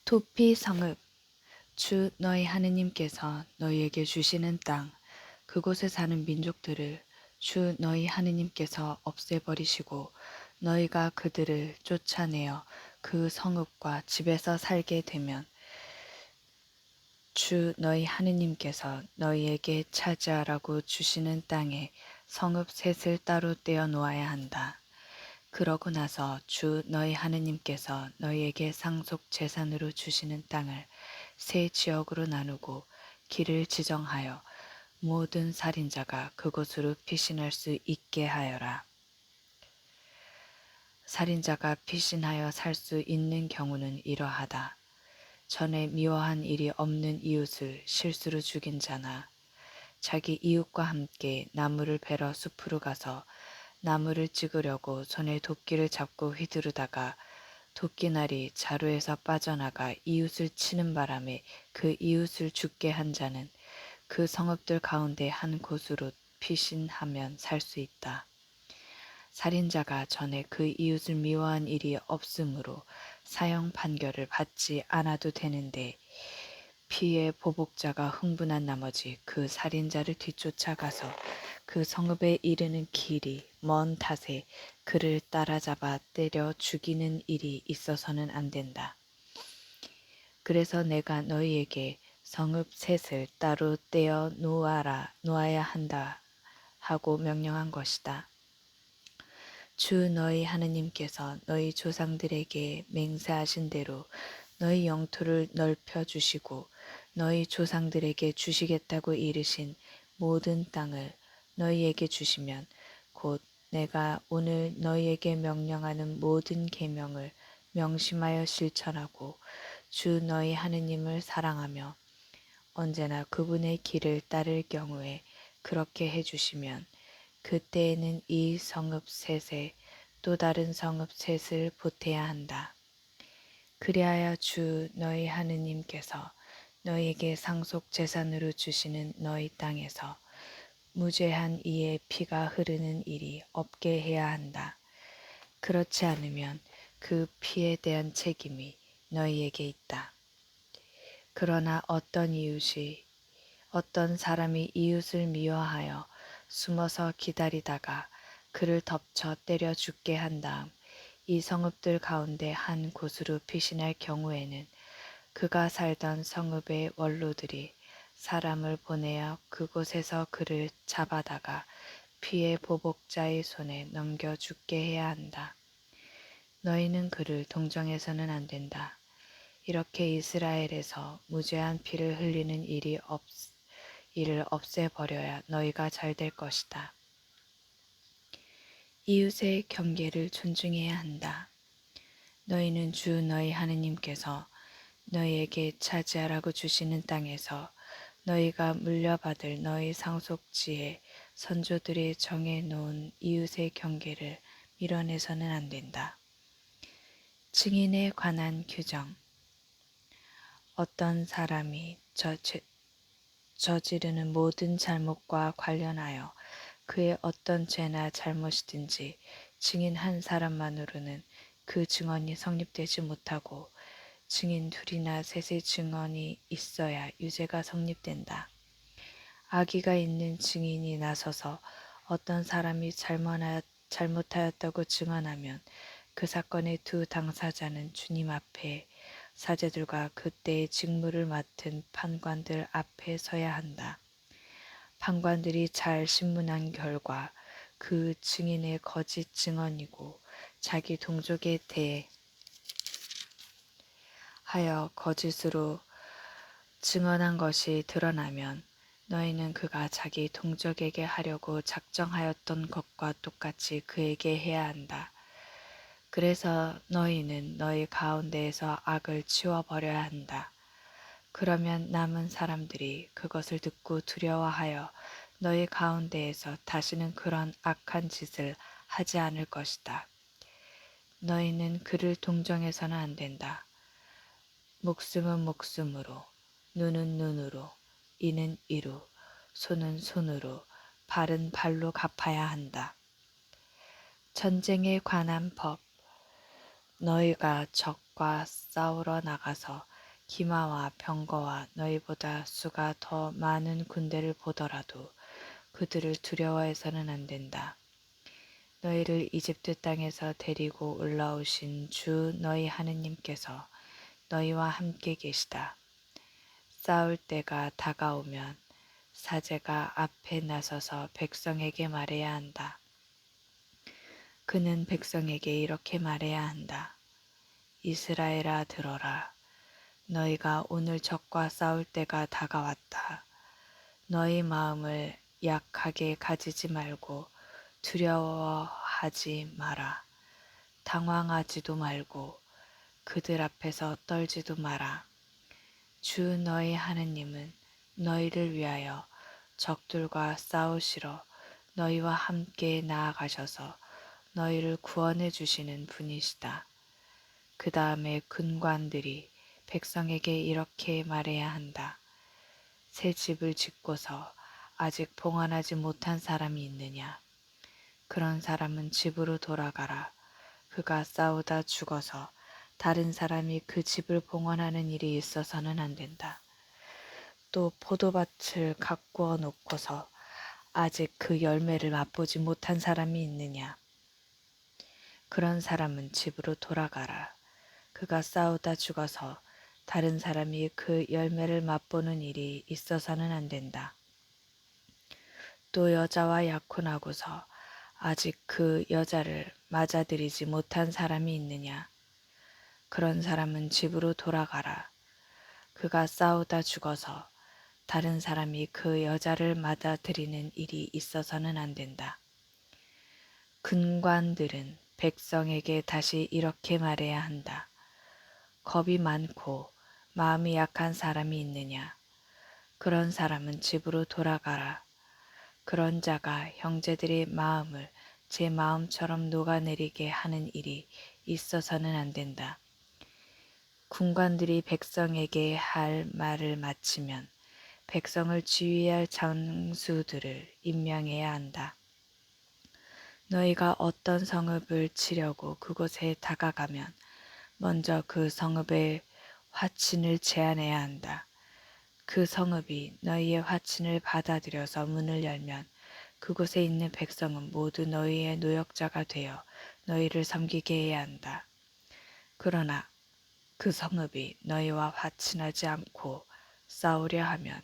도피 성읍. 주 너희 하느님께서 너희에게 주시는 땅, 그곳에 사는 민족들을 주 너희 하느님께서 없애버리시고 너희가 그들을 쫓아내어 그 성읍과 집에서 살게 되면 주 너희 하느님께서 너희에게 차지하라고 주시는 땅에 성읍 셋을 따로 떼어 놓아야 한다. 그러고 나서 주 너희 하느님께서 너희에게 상속 재산으로 주시는 땅을 세 지역으로 나누고 길을 지정하여 모든 살인자가 그곳으로 피신할 수 있게 하여라. 살인자가 피신하여 살 수 있는 경우는 이러하다. 전에 미워한 일이 없는 이웃을 실수로 죽인 자나 자기 이웃과 함께 나무를 베러 숲으로 가서 나무를 찍으려고 손에 도끼를 잡고 휘두르다가 도끼날이 자루에서 빠져나가 이웃을 치는 바람에 그 이웃을 죽게 한 자는 그 성읍들 가운데 한 곳으로 피신하면 살 수 있다. 살인자가 전에 그 이웃을 미워한 일이 없으므로 사형 판결을 받지 않아도 되는데 피해 보복자가 흥분한 나머지 그 살인자를 뒤쫓아가서 그 성읍에 이르는 길이 먼 탓에 그를 따라잡아 때려 죽이는 일이 있어서는 안 된다. 그래서 내가 너희에게 성읍 셋을 따로 떼어 놓아야 한다 하고 명령한 것이다. 주 너희 하느님께서 너희 조상들에게 맹세하신 대로 너희 영토를 넓혀 주시고 너희 조상들에게 주시겠다고 이르신 모든 땅을 너희에게 주시면 곧 내가 오늘 너희에게 명령하는 모든 계명을 명심하여 실천하고 주 너희 하느님을 사랑하며 언제나 그분의 길을 따를 경우에 그렇게 해주시면 그때에는 이 성읍 셋에 또 다른 성읍 셋을 보태야 한다. 그리하여 주 너희 하느님께서 너희에게 상속 재산으로 주시는 너희 땅에서 무죄한 이의 피가 흐르는 일이 없게 해야 한다. 그렇지 않으면 그 피에 대한 책임이 너희에게 있다. 그러나 어떤 사람이 이웃을 미워하여 숨어서 기다리다가 그를 덮쳐 때려 죽게 한 다음 이 성읍들 가운데 한 곳으로 피신할 경우에는 그가 살던 성읍의 원로들이 사람을 보내어 그곳에서 그를 잡아다가 피해 보복자의 손에 넘겨 죽게 해야 한다. 너희는 그를 동정해서는 안 된다. 이렇게 이스라엘에서 무죄한 피를 흘리는 이를 없애버려야 너희가 잘 될 것이다. 이웃의 경계를 존중해야 한다. 너희는 주 너희 하느님께서 너희에게 차지하라고 주시는 땅에서 너희가 물려받을 너희 상속지에 선조들이 정해놓은 이웃의 경계를 밀어내서는 안 된다. 증인에 관한 규정. 어떤 사람이 저지르는 모든 잘못과 관련하여 그의 어떤 죄나 잘못이든지 증인 한 사람만으로는 그 증언이 성립되지 못하고 증인 둘이나 셋의 증언이 있어야 유죄가 성립된다. 악의가 있는 증인이 나서서 어떤 사람이 잘못하였다고 증언하면 그 사건의 두 당사자는 주님 앞에 사제들과 그때의 직무를 맡은 판관들 앞에 서야 한다. 판관들이 잘 신문한 결과 그 증인의 거짓 증언이고 자기 동족에 대하여 거짓으로 증언한 것이 드러나면 너희는 그가 자기 동족에게 하려고 작정하였던 것과 똑같이 그에게 해야 한다. 그래서 너희는 너희 가운데에서 악을 치워버려야 한다. 그러면 남은 사람들이 그것을 듣고 두려워하여 너희 가운데에서 다시는 그런 악한 짓을 하지 않을 것이다. 너희는 그를 동정해서는 안 된다. 목숨은 목숨으로, 눈은 눈으로, 이는 이로, 손은 손으로, 발은 발로 갚아야 한다. 전쟁에 관한 법. 너희가 적과 싸우러 나가서 기마와 병거와 너희보다 수가 더 많은 군대를 보더라도 그들을 두려워해서는 안 된다. 너희를 이집트 땅에서 데리고 올라오신 주 너희 하느님께서 너희와 함께 계시다. 싸울 때가 다가오면 사제가 앞에 나서서 백성에게 말해야 한다. 그는 백성에게 이렇게 말해야 한다. 이스라엘아 들어라. 너희가 오늘 적과 싸울 때가 다가왔다. 너희 마음을 약하게 가지지 말고 두려워하지 마라. 당황하지도 말고 그들 앞에서 떨지도 마라. 주 너희 하느님은 너희를 위하여 적들과 싸우시러 너희와 함께 나아가셔서 너희를 구원해 주시는 분이시다. 그 다음에 군관들이 백성에게 이렇게 말해야 한다. 새 집을 짓고서 아직 봉헌하지 못한 사람이 있느냐? 그런 사람은 집으로 돌아가라. 그가 싸우다 죽어서 다른 사람이 그 집을 봉헌하는 일이 있어서는 안 된다. 또 포도밭을 가꾸어 놓고서 아직 그 열매를 맛보지 못한 사람이 있느냐? 그런 사람은 집으로 돌아가라. 그가 싸우다 죽어서 다른 사람이 그 열매를 맛보는 일이 있어서는 안 된다. 또 여자와 약혼하고서 아직 그 여자를 맞아들이지 못한 사람이 있느냐? 그런 사람은 집으로 돌아가라. 그가 싸우다 죽어서 다른 사람이 그 여자를 맞아들이는 일이 있어서는 안 된다. 군관들은 백성에게 다시 이렇게 말해야 한다. 겁이 많고 마음이 약한 사람이 있느냐? 그런 사람은 집으로 돌아가라. 그런 자가 형제들의 마음을 제 마음처럼 녹아내리게 하는 일이 있어서는 안 된다. 군관들이 백성에게 할 말을 마치면 백성을 지휘할 장수들을 임명해야 한다. 너희가 어떤 성읍을 치려고 그곳에 다가가면 먼저 그 성읍의 화친을 제안해야 한다. 그 성읍이 너희의 화친을 받아들여서 문을 열면 그곳에 있는 백성은 모두 너희의 노역자가 되어 너희를 섬기게 해야 한다. 그러나 그 성읍이 너희와 화친하지 않고 싸우려 하면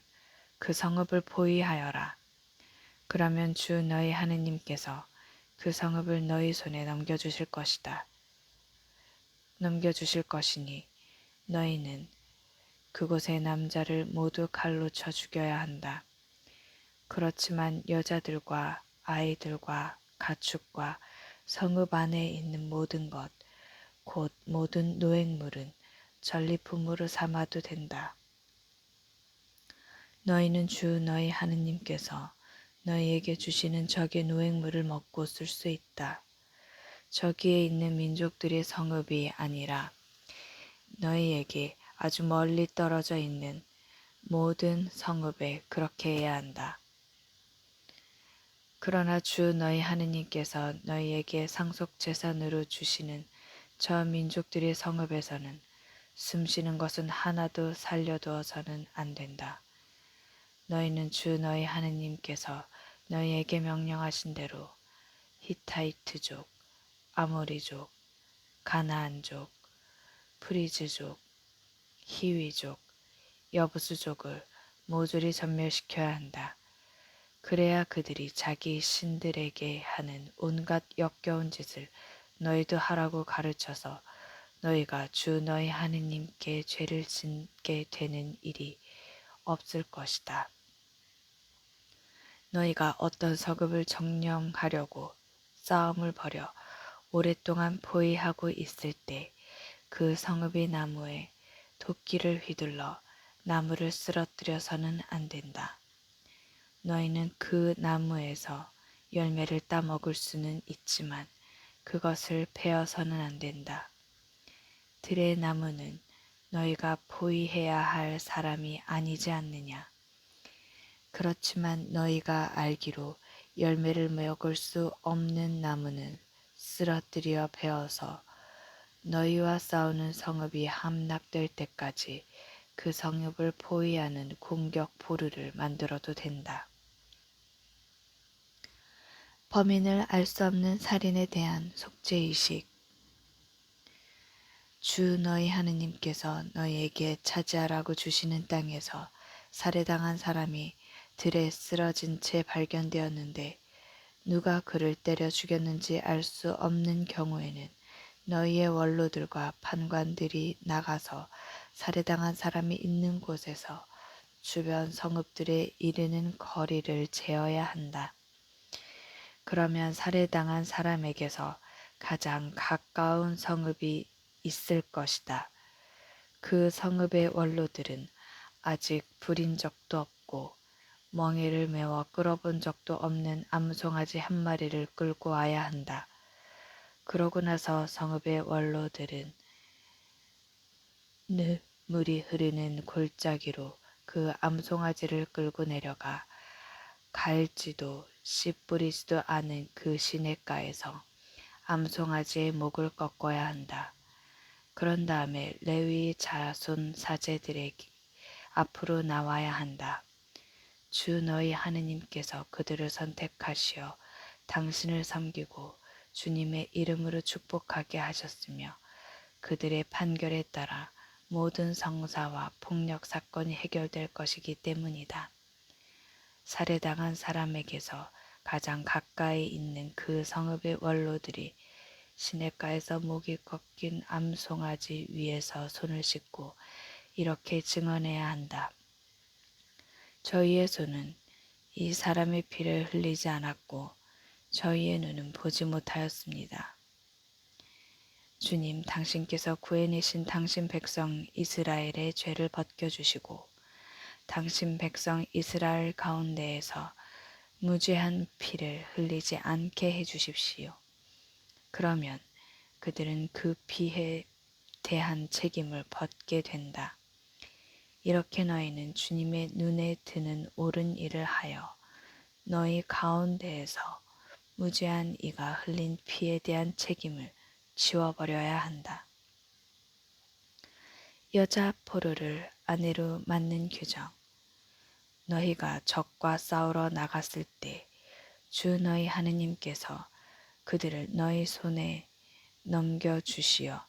그 성읍을 포위하여라. 그러면 주 너희 하느님께서 그 성읍을 너희 손에 넘겨주실 것이니 너희는 그곳의 남자를 모두 칼로 쳐 죽여야 한다. 그렇지만 여자들과 아이들과 가축과 성읍 안에 있는 모든 것, 곧 모든 노획물은 전리품으로 삼아도 된다. 너희는 주 너희 하느님께서 너희에게 주시는 적의 노획물을 먹고 쓸 수 있다. 저기에 있는 민족들의 성읍이 아니라 너희에게 아주 멀리 떨어져 있는 모든 성읍에 그렇게 해야 한다. 그러나 주 너희 하느님께서 너희에게 상속재산으로 주시는 저 민족들의 성읍에서는 숨쉬는 것은 하나도 살려두어서는 안 된다. 너희는 주 너희 하느님께서 너희에게 명령하신 대로 히타이트족, 아모리족, 가나안족, 프리즈족, 히위족, 여부수족을 모조리 전멸시켜야 한다. 그래야 그들이 자기 신들에게 하는 온갖 역겨운 짓을 너희도 하라고 가르쳐서 너희가 주 너희 하느님께 죄를 짓게 되는 일이 없을 것이다. 너희가 어떤 성읍을 점령하려고 싸움을 벌여 오랫동안 포위하고 있을 때 그 성읍의 나무에 도끼를 휘둘러 나무를 쓰러뜨려서는 안 된다. 너희는 그 나무에서 열매를 따먹을 수는 있지만 그것을 베어서는 안 된다. 들의 나무는 너희가 포위해야 할 사람이 아니지 않느냐. 그렇지만 너희가 알기로 열매를 먹을 수 없는 나무는 쓰러뜨려 베어서 너희와 싸우는 성읍이 함락될 때까지 그 성읍을 포위하는 공격 포르를 만들어도 된다. 범인을 알 수 없는 살인에 대한 속죄의식. 주 너희 하느님께서 너희에게 차지하라고 주시는 땅에서 살해당한 사람이 들에 쓰러진 채 발견되었는데 누가 그를 때려 죽였는지 알 수 없는 경우에는 너희의 원로들과 판관들이 나가서 살해당한 사람이 있는 곳에서 주변 성읍들에 이르는 거리를 재어야 한다. 그러면 살해당한 사람에게서 가장 가까운 성읍이 있을 것이다. 그 성읍의 원로들은 아직 부린 적도 없고 멍에를 메워 끌어본 적도 없는 암송아지 한 마리를 끌고 와야 한다. 그러고 나서 성읍의 원로들은 물이 흐르는 골짜기로 그 암송아지를 끌고 내려가 갈지도 씨 뿌리지도 않은 그 시냇가에서 암송아지의 목을 꺾어야 한다. 그런 다음에 레위 자손 사제들에게 앞으로 나와야 한다. 주 너희 하느님께서 그들을 선택하시어 당신을 섬기고 주님의 이름으로 축복하게 하셨으며 그들의 판결에 따라 모든 성사와 폭력 사건이 해결될 것이기 때문이다. 살해당한 사람에게서 가장 가까이 있는 그 성읍의 원로들이 시냇가에서 목이 꺾인 암송아지 위에서 손을 씻고 이렇게 증언해야 한다. 저희의 손은 이 사람의 피를 흘리지 않았고 저희의 눈은 보지 못하였습니다. 주님, 당신께서 구해내신 당신 백성 이스라엘의 죄를 벗겨주시고 당신 백성 이스라엘 가운데에서 무죄한 피를 흘리지 않게 해주십시오. 그러면 그들은 그 피에 대한 책임을 벗게 된다. 이렇게 너희는 주님의 눈에 드는 옳은 일을 하여 너희 가운데에서 무죄한 이가 흘린 피에 대한 책임을 지워버려야 한다. 여자 포로를 아내로 맞는 규정. 너희가 적과 싸우러 나갔을 때 주 너희 하느님께서 그들을 너희 손에 넘겨주시어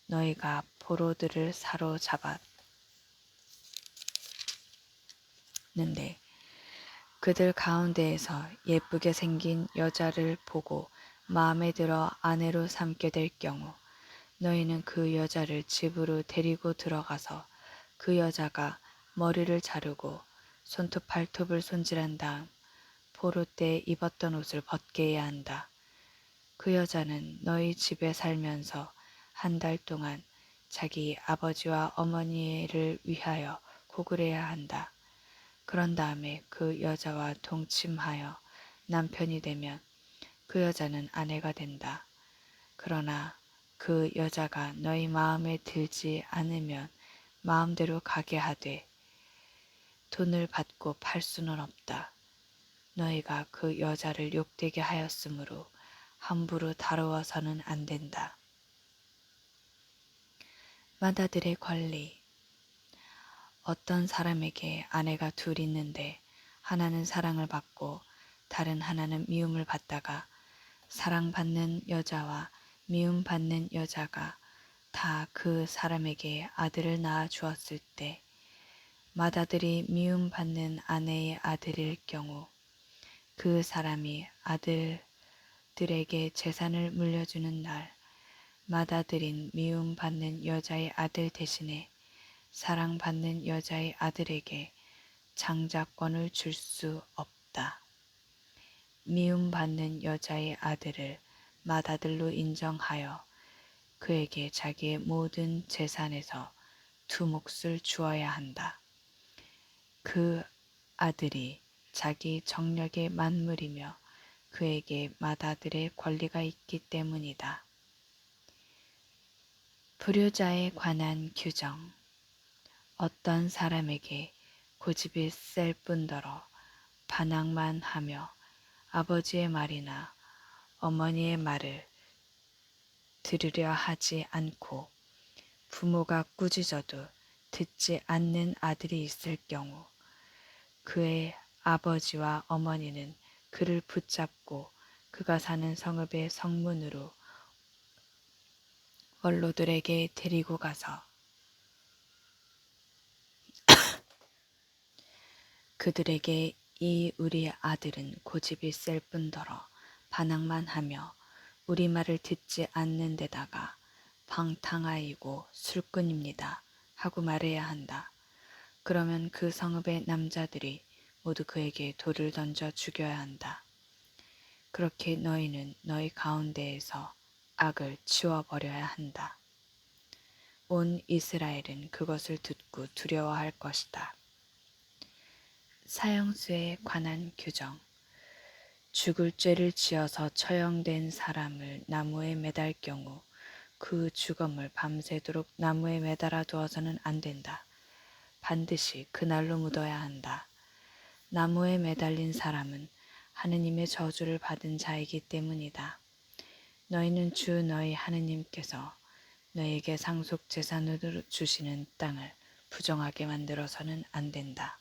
너희가 포로들을 사로잡았는데 그들 가운데에서 예쁘게 생긴 여자를 보고 마음에 들어 아내로 삼게 될 경우 너희는 그 여자를 집으로 데리고 들어가서 그 여자가 머리를 자르고 손톱 발톱을 손질한 다음 포로 때 입었던 옷을 벗게 해야 한다. 그 여자는 너희 집에 살면서 한 달 동안 자기 아버지와 어머니를 위하여 고글해야 한다. 그런 다음에 그 여자와 동침하여 남편이 되면 그 여자는 아내가 된다. 그러나 그 여자가 너희 마음에 들지 않으면 마음대로 가게 하되 돈을 받고 팔 수는 없다. 너희가 그 여자를 욕되게 하였으므로 함부로 다루어서는 안 된다. 마다들의 권리. 어떤 사람에게 아내가 둘 있는데 하나는 사랑을 받고 다른 하나는 미움을 받다가 사랑받는 여자와 미움받는 여자가 다 그 사람에게 아들을 낳아 주었을 때 맏아들이 미움받는 아내의 아들일 경우 그 사람이 아들들에게 재산을 물려주는 날 맏아들인 미움받는 여자의 아들 대신에 사랑받는 여자의 아들에게 장자권을 줄 수 없다. 미움받는 여자의 아들을 맏아들로 인정하여 그에게 자기의 모든 재산에서 두 몫을 주어야 한다. 그 아들이 자기 정력의 만물이며 그에게 맏아들의 권리가 있기 때문이다. 불효자에 관한 규정. 어떤 사람에게 고집이 셀 뿐더러 반항만 하며 아버지의 말이나 어머니의 말을 들으려 하지 않고 부모가 꾸짖어도 듣지 않는 아들이 있을 경우 그의 아버지와 어머니는 그를 붙잡고 그가 사는 성읍의 성문으로 원로들에게 데리고 가서 그들에게 이 우리 아들은 고집이 셀 뿐더러 반항만 하며 우리 말을 듣지 않는 데다가 방탕아이고 술꾼입니다 하고 말해야 한다. 그러면 그 성읍의 남자들이 모두 그에게 돌을 던져 죽여야 한다. 그렇게 너희는 너희 가운데에서 악을 치워버려야 한다. 온 이스라엘은 그것을 듣고 두려워할 것이다. 사형수에 관한 규정. 죽을 죄를 지어서 처형된 사람을 나무에 매달 경우 그 주검을 밤새도록 나무에 매달아 두어서는 안 된다. 반드시 그날로 묻어야 한다. 나무에 매달린 사람은 하느님의 저주를 받은 자이기 때문이다. 너희는 주 너희 하느님께서 너희에게 상속 재산으로 주시는 땅을 부정하게 만들어서는 안 된다.